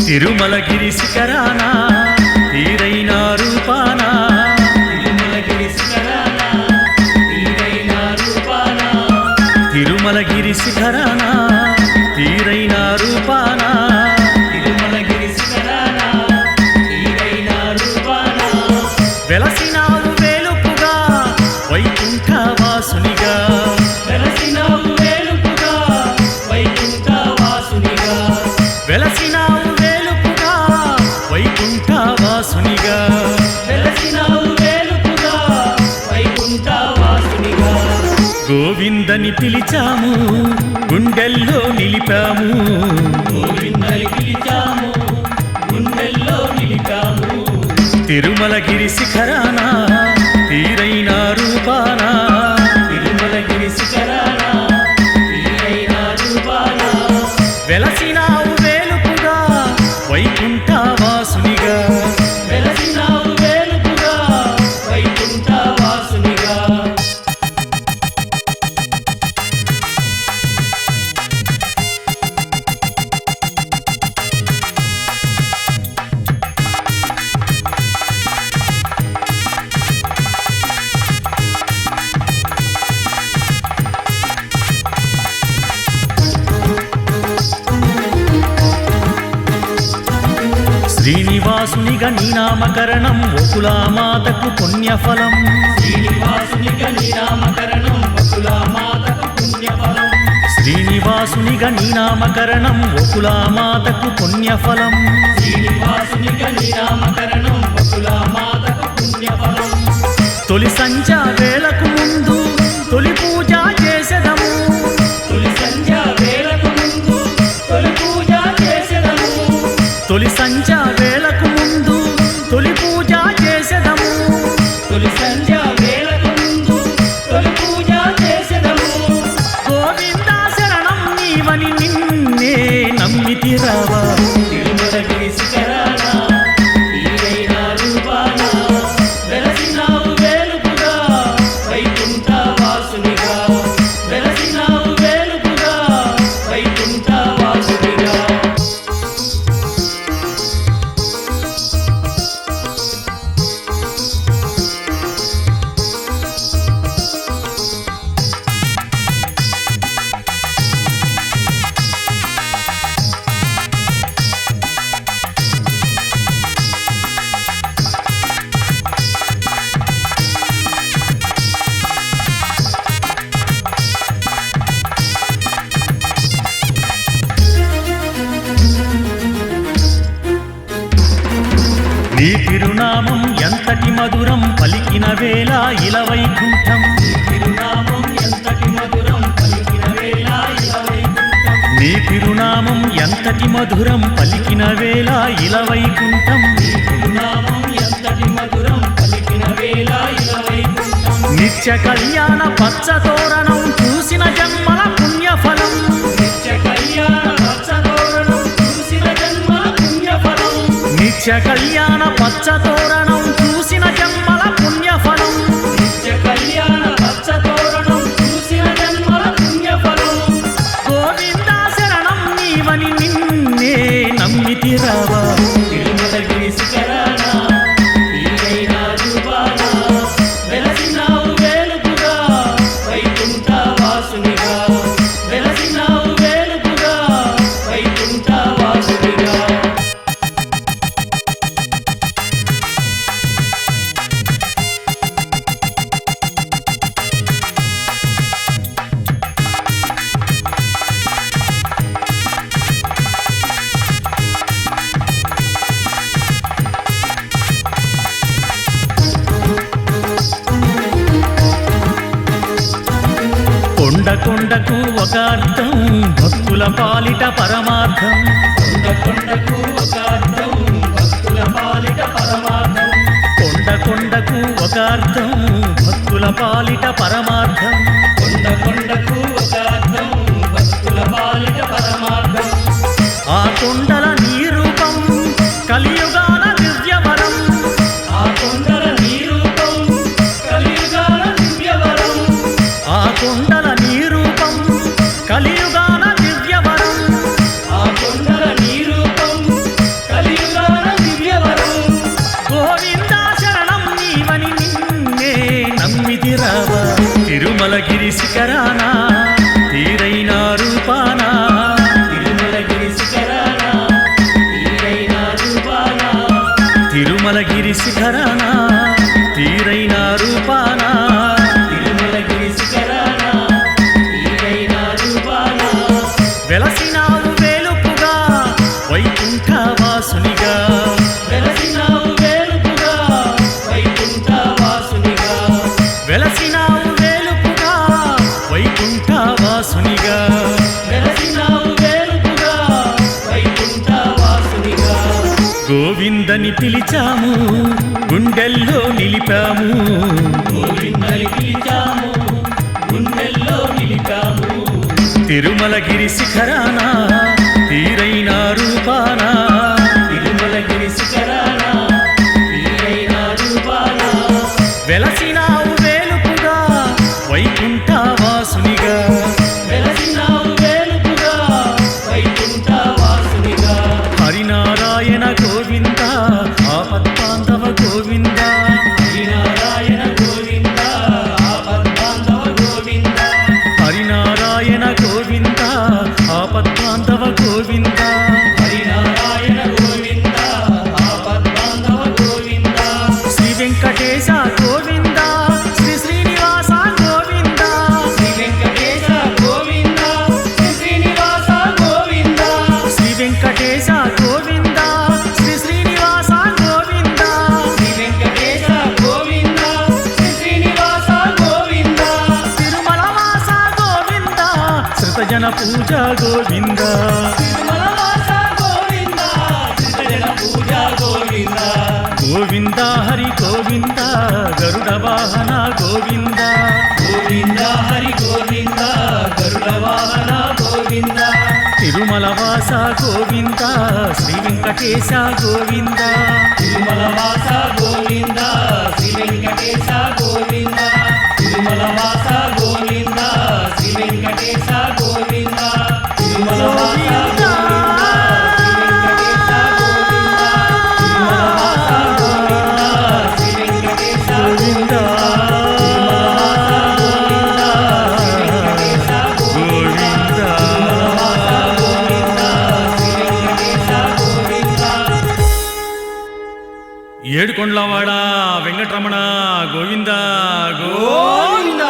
తిరుమలగిరి శిఖరాన తీరైన రూపాన తిరుమలగిరి శిఖరాన తీరైన రూపాన తిరుమలగిరి శిఖరాన తీరైన రూపాన తిరుమలగిరి శిఖరాన తీరైన రూపాన వెలసినావు వేలుపుగా వైకుంఠ వాసునిగా వెలసినావు వేలుపుగా వైకుంఠ వాసునిగా వెలసినావు వేలుపుగా వైకుంఠ వాసునిగా వెలసినావు వేలుపుగా వైకుంఠ వాసునిగా గోవిందని పిలిచాము గుండెల్లో నిలిపాము గోవిందని పిలిచాము గుండెల్లో నిలిపాము తిరుమలగిరి శిఖరాన తీరైన రూపాన తిరుమలగిరి శిఖరాన తీరైన రూపాన వెలసినావు వేలుపుగా వైకుంఠ వాసునిగా వెలసినావు వేలుపుగా వైకుంఠ వాసునిగా శ్రీనివాసునిగా నీ నామకరణం ఒకులామాతకు పుణ్యఫలం శ్రీనివాసునిగా నీ నామకరణం వకులామాతకు పుణ్యఫలం శ్రీనివాసునిగా నీ నామకరణం ఒకులామాతకు పుణ్యఫలం శ్రీనివాసునిగా నీ నామకరణం వకులామాతకు పుణ్యఫలం తొలి సంధ్య వేలకు ముందు తొలి పూజ చేసెదము తొలి సంధ్య వేళకు ముందు తొలి పూజ చేసెదము తొలి సంధ్య వేలకు ముందు తొలి పూజ చేసెదము తొలి సంధ్య వేళకు ముందు తొలి పూజ చేసెదము గోవింద శరణం నీవని నిన్నే నమ్మితిరావా తిరుమలగిరి శిఖరాన తీరైన రూపాన వెలసినావు వేలుపుగా వైకుంఠ వాసునిగా వెలసినావు వేలుపుగా వైకుంఠ వాసునిగా నీ తిరునామం ఎంతటి మధురం పలికిన వేళ ఇలవైకుంఠం తిరునామం ఎంతటి మధురం పలికిన వేళ ఇలవైకుంఠం నీ తిరునామం ఎంతటి మధురం పలికిన వేళ ఇలవైకుంఠం తిరునామం ఎంతటి మధురం పలికిన వేళ ఇలవైకుంఠం నిత్య కళ్యాణ పచ్చ తోరణం చూసిన జన్మల పుణ్యఫలం నిత్య కళ్యాణ పచ్చతోరణం చూసిన జన్మల పుణ్యఫలం నిత్య కళ్యాణ పచ్చ తోరణం చూసిన జన్మల పుణ్యఫలం నిత్య కళ్యాణ పచ్చతోరణం చూసిన జన్మల పుణ్యఫలం గోవింద శరణం నీవని నిన్నే నమ్మితిరావా తిరుమలగిరి శిఖరాన తీరైన రూపాన వెలసినావు వేలుపుగా వైకుంఠ వాసునిగా వెలసినావు వేలుపుగా వైకుంఠ వాసునిగా కొండ కొండకు ఒక అర్థం భక్తుల పాలిట పరమార్థం కొండ కొండకు ఒక అర్థం భక్తుల పాలిట పరమార్థం కొండ కొండకు ఒక అర్థం భక్తుల పాలిట పరమార్థం కొండ కొండకు ఒక అర్థం భక్తుల పాలిట పరమార్థం ఆ కొండల నీ రూపం కలియుగాల దివ్యవరం ఆ కొండల నీ రూపం కలియుగాల దివ్యవరం ఆ కొండల నీ రూపం కలియుగాల దివ్యవరం ఆ కొండల నీ రూపం వాసునిగా వెలసినావు వేలుపుగా వైకుంఠ వాసునిగా గోవిందని పిలిచాము గుండెల్లో నిలిపాము గోవిందని పిలిచాము గుండెల్లో నిలిపాము తిరుమలగిరి శిఖరాన తీరైన రూపాన తిరుమలగిరి శిఖరాన తీరైన రూపాన వెలసినావు వేలుపుగా వైకుంఠ వాసునిగా వెలసినావు వేలుపుగా వైకుంఠ వాసునిగా హరినారాయణ గోవింద ఆపద్బాంధవ గోవింద హరినారాయణ గోవింద ఆపద్బాంధవ గోవింద హరినారాయణ గోవింద ఆపద్బాంధవ గోవింద హరినారాయణ గోవింద ఆపద్బాంధవ గోవింద శ్రీ వెంకటేశ గోవింద శ్రీ శ్రీనివాస గోవింద శ్రీ వెంకటేశ గోవింద శ్రీ శ్రీనివాస గోవింద శ్రీ వెంకటేశ గోవింద శ్రీ శ్రీనివాస గోవింద శ్రీ వెంకటేశ గోవింద శ్రీ శ్రీనివాస గోవింద తిరుమల వాస గోవింద శృతజన పూజ గోవింద తిరుమల వాస గోవింద శ్రీజన పూజ గోవింద గోవింద హరి గోవింద గరుడ వాహన గోవింద గోవింద హరి గోవింద గరుడ వాహన గోవింద తిరుమల వాస గోవింద శ్రీ వెంకటేశ గోవింద తిరుమల వాస గోవింద శ్రీ వెంకటేశ గోవింద తిరుమల వాస గోవింద శ్రీ వెంకటేశ గోవింద తిరుమల వాస గోవింద శ్రీ వెంకటేశ గోవింద గోవింద ఏడుకొండలవాడ వెంకటరమణ గోవింద గోవింద